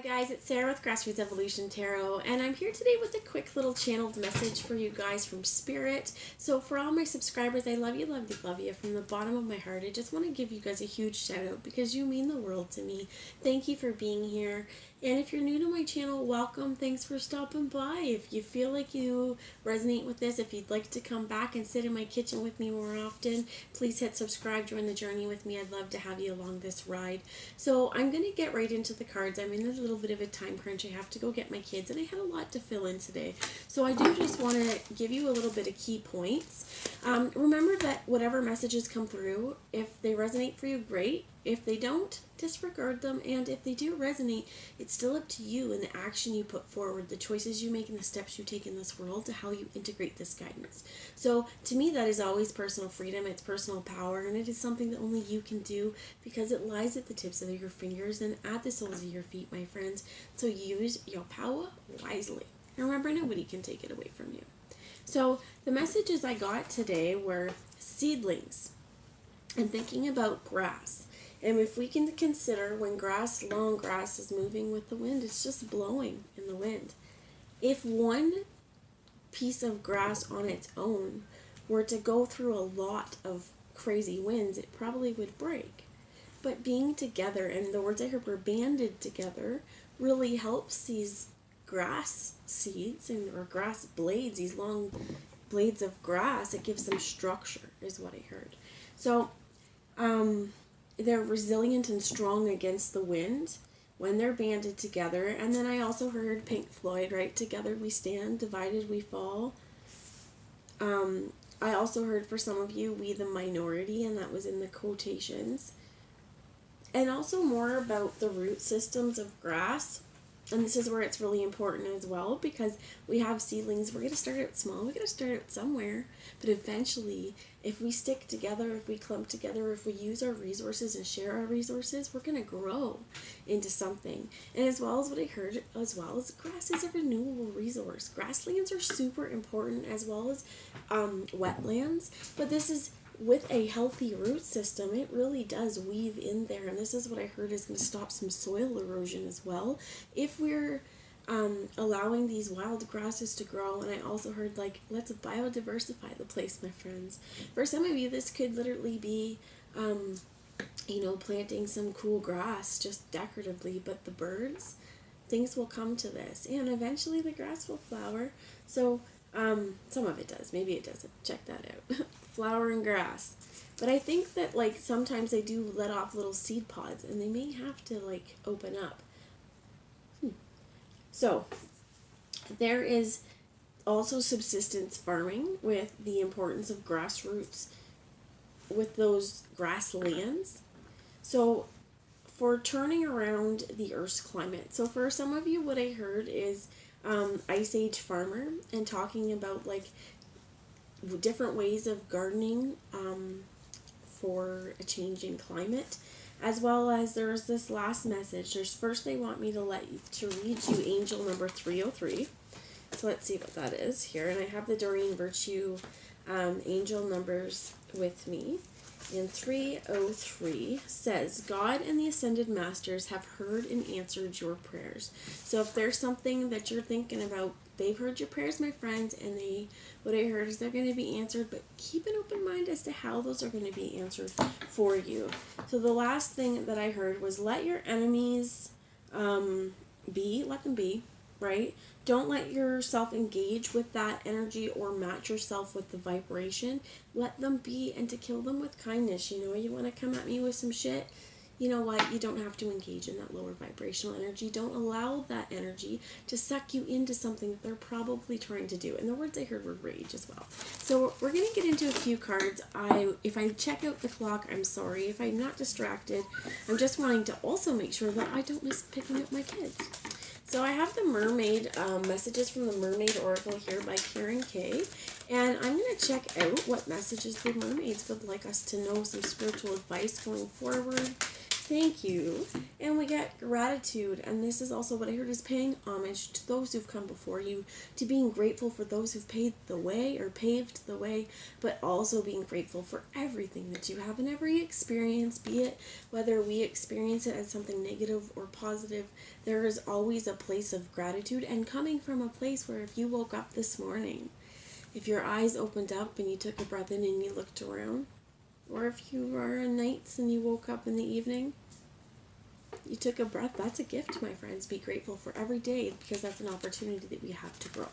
Hi guys, it's Sarah with Grassroots Evolution Tarot, and I'm here today with a quick little channeled message for you guys from Spirit. So for all my subscribers, I love you, love you, love you from the bottom of my heart. I just want to give you guys a huge shout out because you mean the world to me. Thank you for being here. And if you're new to my channel, welcome. Thanks for stopping by. If you feel like you resonate with this, if you'd like to come back and sit in my kitchen with me more often, please hit subscribe, join the journey with me. I'd love to have you along this ride. So I'm going to get right into the cards. I'm in a little bit of a time crunch. I have to go get my kids, and I had a lot to fill in today. So I do just want to give you a little bit of key points. Remember that whatever messages come through, if they resonate for you, great. If they don't, disregard them, and if they do resonate, it's still up to you and the action you put forward, the choices you make and the steps you take in this world to how you integrate this guidance. So to me, that is always personal freedom, it's personal power, and it is something that only you can do because it lies at the tips of your fingers and at the soles of your feet, my friends. So use your power wisely. And remember, nobody can take it away from you. So the messages I got today were seedlings and thinking about grass. And if we can consider when long grass is moving with the wind, it's just blowing in the wind. If one piece of grass on its own were to go through a lot of crazy winds, it probably would break. But being together, and the words I heard were banded together, really helps these grass seeds or grass blades, these long blades of grass. It gives them structure, is what I heard. So, they're resilient and strong against the wind when they're banded together. And then I also heard Pink Floyd, right? Together we stand, divided we fall. I also heard for some of you, we the minority, and that was in the quotations. And also more about the root systems of grass. And this is where it's really important as well, because we have seedlings. We're going to start out small. We're going to start out somewhere. But eventually, if we stick together, if we clump together, if we use our resources and share our resources, we're going to grow into something. And as well as what I heard, as well as grass is a renewable resource. Grasslands are super important, as well as wetlands. But this is with a healthy root system, it really does weave in there. And this is what I heard is going to stop some soil erosion as well. If we're allowing these wild grasses to grow. And I also heard, like, let's biodiversify the place, my friends. For some of you, this could literally be, planting some cool grass just decoratively. But the birds, things will come to this. And eventually the grass will flower. So some of it does. Maybe it doesn't. Check that out. Flower and grass. But I think that, like, sometimes they do let off little seed pods, and they may have to, like, open up. So there is also subsistence farming with the importance of grassroots with those grasslands. So for turning around the Earth's climate. So for some of you, what I heard is Ice Age farmer, and talking about, like, different ways of gardening for a changing climate, as well as there's this last message. First they want me to read you angel number 303. So let's see what that is here. And I have the Doreen Virtue angel numbers with me. And 303 says, God and the Ascended Masters have heard and answered your prayers. So if there's something that you're thinking about, they've heard your prayers, my friends, and what I heard is they're going to be answered, but keep an open mind as to how those are going to be answered for you. So the last thing that I heard was let your enemies let them be, right? Don't let yourself engage with that energy or match yourself with the vibration. Let them be, and to kill them with kindness. You want to come at me with some shit? You know what? You don't have to engage in that lower vibrational energy. Don't allow that energy to suck you into something that they're probably trying to do. And the words I heard were rage as well. So we're going to get into a few cards. If I check out the clock, I'm sorry. If I'm not distracted, I'm just wanting to also make sure that I don't miss picking up my kids. So I have the Mermaid messages from the Mermaid Oracle here by Karen Kay. And I'm going to check out what messages the mermaids would like us to know, some spiritual advice going forward. thank you. And we get gratitude. And this is also what I heard is paying homage to those who've come before you, to being grateful for those who've paved the way, but also being grateful for everything that you have in every experience, be it whether we experience it as something negative or positive. There is always a place of gratitude, and coming from a place where if you woke up this morning, if your eyes opened up and you took a breath in and you looked around, or if you are on nights and you woke up in the evening, you took a breath, that's a gift, my friends. Be grateful for every day, because that's an opportunity that we have to grow.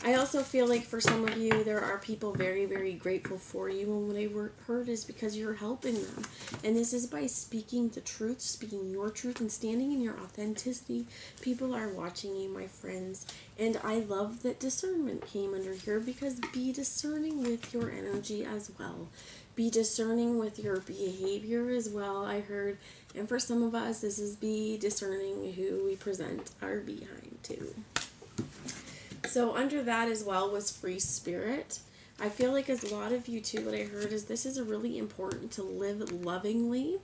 I also feel like for some of you, there are people very, very grateful for you, and what I heard is because you're helping them. And this is by speaking the truth, speaking your truth, and standing in your authenticity. People are watching you, my friends. And I love that discernment came under here, because be discerning with your energy as well. Be discerning with your behavior as well, I heard. And for some of us, this is be discerning who we present our behind to. So under that as well was free spirit. I feel like as a lot of you too, what I heard is this is really important to live lovingly,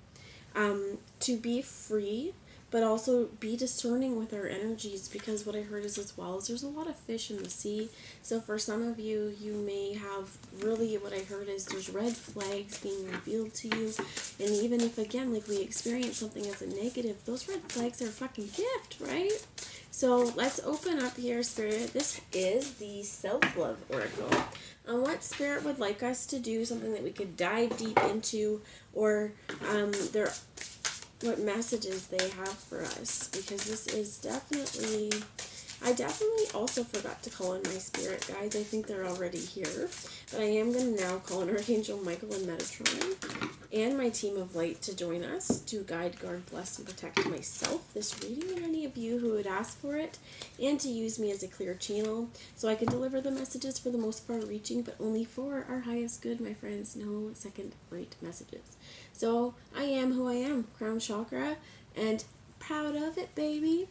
to be free, but also be discerning with our energies, because what I heard is as well is there's a lot of fish in the sea. So for some of you, you may have really, what I heard is there's red flags being revealed to you. And even if, again, like we experience something as a negative, those red flags are a fucking gift, right? So let's open up here, Spirit. This is the Self-Love Oracle. On what Spirit would like us to do, something that we could dive deep into, or what messages they have for us, because this is definitely, I definitely also forgot to call in my spirit guides. I think they're already here, but I am going to now call in Archangel Michael and Metatron and my team of light to join us to guide, guard, bless, and protect myself, this reading, and any of you who would ask for it, and to use me as a clear channel so I can deliver the messages for the most far-reaching, but only for our highest good, my friends. No second-rate messages. So I am who I am, Crown Chakra, and proud of it, baby.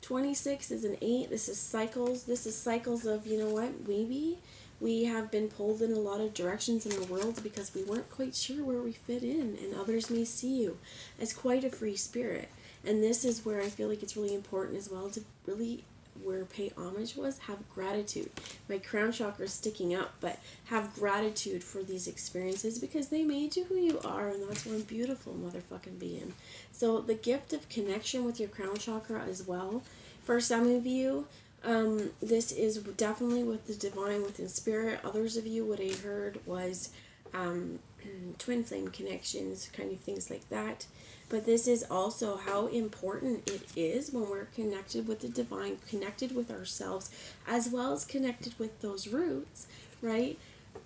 26 is an 8. This is cycles. This is cycles of, you know what, maybe we have been pulled in a lot of directions in the world because we weren't quite sure where we fit in, and others may see you as quite a free spirit. And this is where I feel like it's really important as well to really, where pay homage was, have gratitude. My crown chakra is sticking up, but have gratitude for these experiences, because they made you who you are, and that's one beautiful motherfucking being. So the gift of connection with your crown chakra as well. For some of you, this is definitely with the divine, within spirit. Others of you, what I heard was twin flame connections, kind of things like that. But this is also how important it is when we're connected with the divine, connected with ourselves, as well as connected with those roots, right?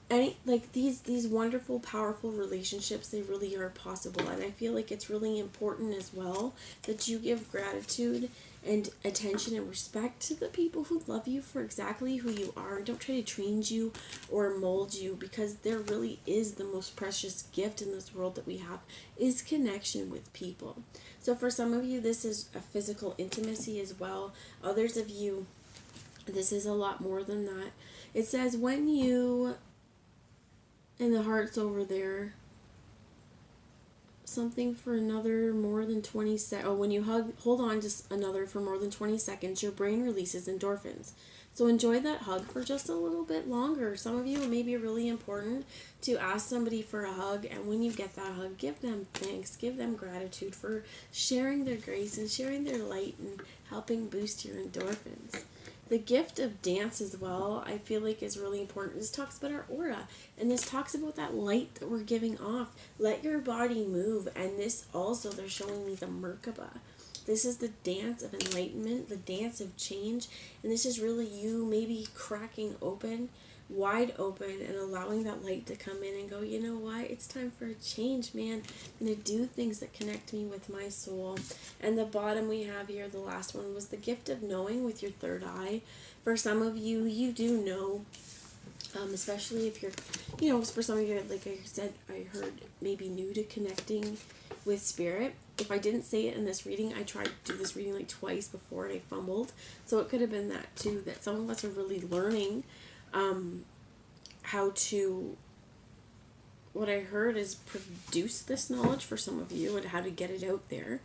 And like these wonderful, powerful relationships, they really are possible. And I feel like it's really important as well that you give gratitude and attention and respect to the people who love you for exactly who you are, and don't try to change you or mold you, because there really is the most precious gift in this world that we have, is connection with people. So for some of you, this is a physical intimacy as well. Others of you, this is a lot more than that. It says when you, and the heart's over there, something for another more than 20 seconds. Oh, when you hold on just another for more than 20 seconds, your brain releases endorphins. So enjoy that hug for just a little bit longer. Some of you, it may be really important to ask somebody for a hug, and when you get that hug, give them thanks, give them gratitude for sharing their grace and sharing their light and helping boost your endorphins. The gift of dance as well, I feel like is really important. This talks about our aura, and this talks about that light that we're giving off. Let your body move, and this also, they're showing me the Merkaba. This is the dance of enlightenment, the dance of change, and this is really you maybe cracking open, wide open, and allowing that light to come in and go, you know what, it's time for a change, man. I'm going to do things that connect me with my soul. And the bottom we have here, the last one, was the gift of knowing with your third eye. For some of you, you do know, especially if you're, you know, for some of you, like I said, I heard maybe new to connecting with spirit. If I didn't say it in this reading, I tried to do this reading like twice before and I fumbled. So it could have been that too, that some of us are really learning how to what I heard is produce this knowledge for some of you and how to get it out there.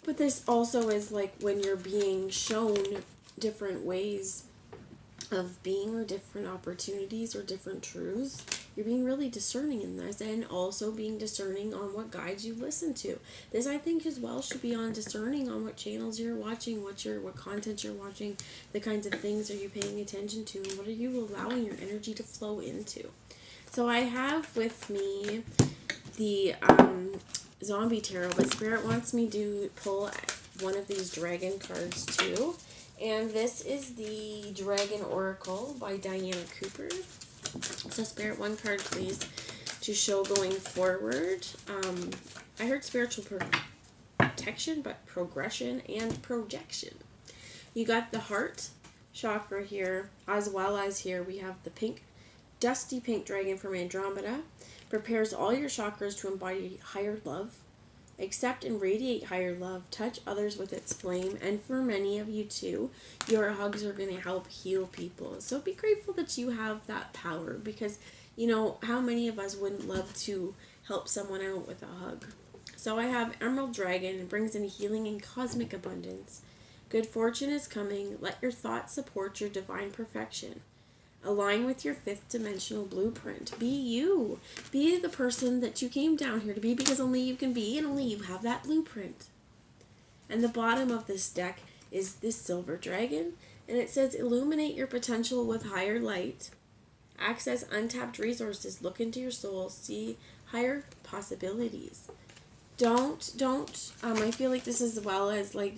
But this also is like when you're being shown different ways of being or different opportunities or different truths, you're being really discerning in this, and also being discerning on what guides you listen to. This, I think, as well should be on discerning on what channels you're watching, what content you're watching, the kinds of things are you paying attention to, and what are you allowing your energy to flow into. So I have with me the Zombie Tarot, but Spirit wants me to pull one of these dragon cards too. And this is the Dragon Oracle by Diana Cooper. So Spirit, one card please to show going forward. I heard spiritual protection, but progression and projection. You got the heart chakra here, as well as here we have the pink, dusty pink dragon from Andromeda. Prepares all your chakras to embody higher love. Accept and radiate higher love. Touch others with its flame. And for many of you too, your hugs are going to help heal people. So be grateful that you have that power, because, you know, how many of us wouldn't love to help someone out with a hug? So I have Emerald Dragon. It brings in healing and cosmic abundance. Good fortune is coming. Let your thoughts support your divine perfection. Align with your fifth dimensional blueprint. Be you. Be the person that you came down here to be, because only you can be and only you have that blueprint. And the bottom of this deck is this silver dragon. And it says, illuminate your potential with higher light. Access untapped resources. Look into your soul. See higher possibilities. I feel like this as well as like,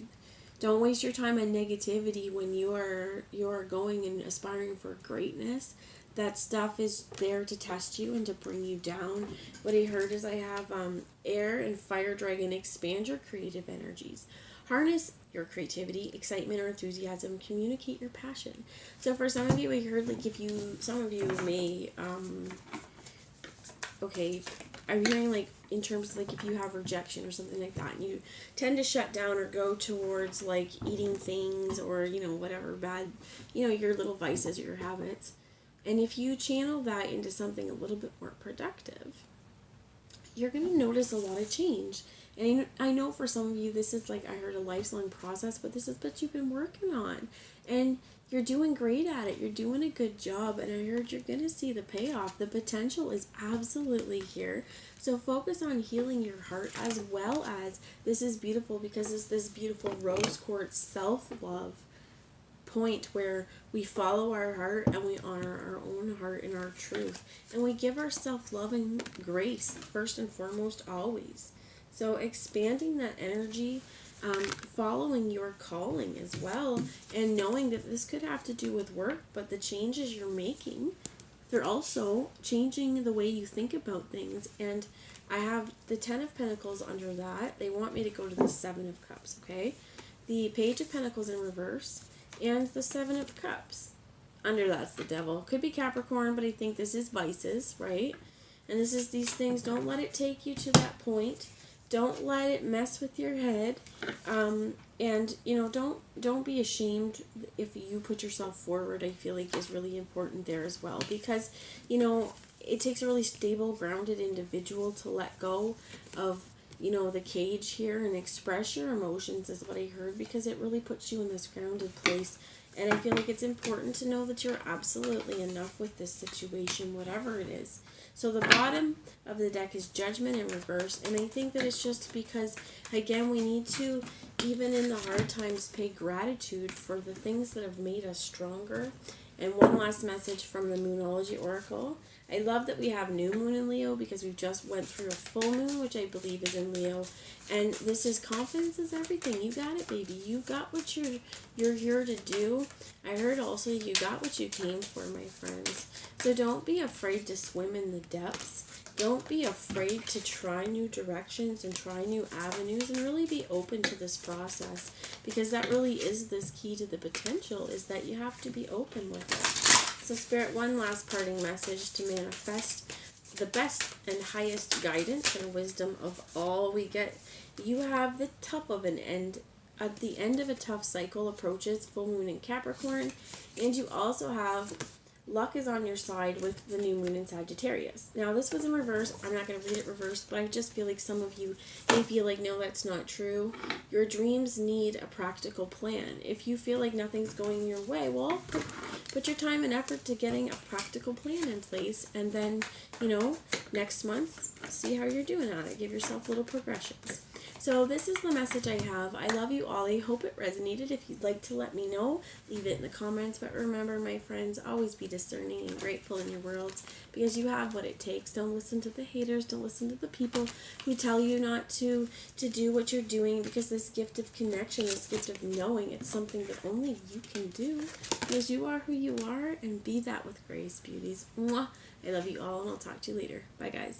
don't waste your time on negativity when you are going and aspiring for greatness. That stuff is there to test you and to bring you down. What I heard is I have air and fire dragon. Expand your creative energies. Harness your creativity, excitement, or enthusiasm. Communicate your passion. So for some of you, I heard like some of you may, I'm hearing like in terms of like if you have rejection or something like that, and you tend to shut down or go towards like eating things or, you know, whatever bad, you know, your little vices or your habits. And if you channel that into something a little bit more productive, you're going to notice a lot of change. And I know for some of you, this is like, I heard a lifelong process, but this is what you've been working on. And you're doing great at it. You're doing a good job. And I heard you're going to see the payoff. The potential is absolutely here. So focus on healing your heart, as well as, this is beautiful because it's this beautiful rose quartz self-love point where we follow our heart and we honor our own heart and our truth. And we give ourselves love and grace first and foremost always. So expanding that energy, following your calling as well, and knowing that this could have to do with work, but the changes you're making, they're also changing the way you think about things. And I have the 10 of Pentacles under that. They want me to go to the 7 of Cups, okay? The Page of Pentacles in reverse, and the 7 of Cups. Under that's the Devil. Could be Capricorn, but I think this is vices, right? And this is these things. Don't let it take you to that point. Don't let it mess with your head. And, you know, don't be ashamed if you put yourself forward. I feel like is really important there as well. Because, you know, it takes a really stable, grounded individual to let go of, you know, the cage here and express your emotions is what I heard, because it really puts you in this grounded place. And I feel like it's important to know that you're absolutely enough with this situation, whatever it is. So the bottom of the deck is Judgment in reverse. And I think that it's just because, again, we need to, even in the hard times, pay gratitude for the things that have made us stronger. And one last message from the Moonology Oracle. I love that we have new moon in Leo, because we've just went through a full moon, which I believe is in Leo. And this is confidence is everything. You got it, baby. You got what you're here to do. I heard also you got what you came for, my friends. So don't be afraid to swim in the depths. Don't be afraid to try new directions and try new avenues, and really be open to this process, because that really is this key to the potential, is that you have to be open with it. So Spirit, one last parting message to manifest the best and highest guidance and wisdom of all we get. You have the tough of an end. At the end of a tough cycle approaches full moon in Capricorn, and you also have luck is on your side with the new moon in Sagittarius. Now, this was in reverse. I'm not going to read it reversed, but I just feel like some of you may feel like, no, that's not true. Your dreams need a practical plan. If you feel like nothing's going your way, well, put your time and effort to getting a practical plan in place, and then, next month, see how you're doing on it. Give yourself little progressions. So this is the message I have. I love you all. I hope it resonated. If you'd like to let me know, leave it in the comments. But remember, my friends, always be discerning and grateful in your worlds, because you have what it takes. Don't listen to the haters. Don't listen to the people who tell you not to do what you're doing, because this gift of connection, this gift of knowing, it's something that only you can do, because you are who you are, and be that with grace, beauties. Mwah. I love you all, and I'll talk to you later. Bye, guys.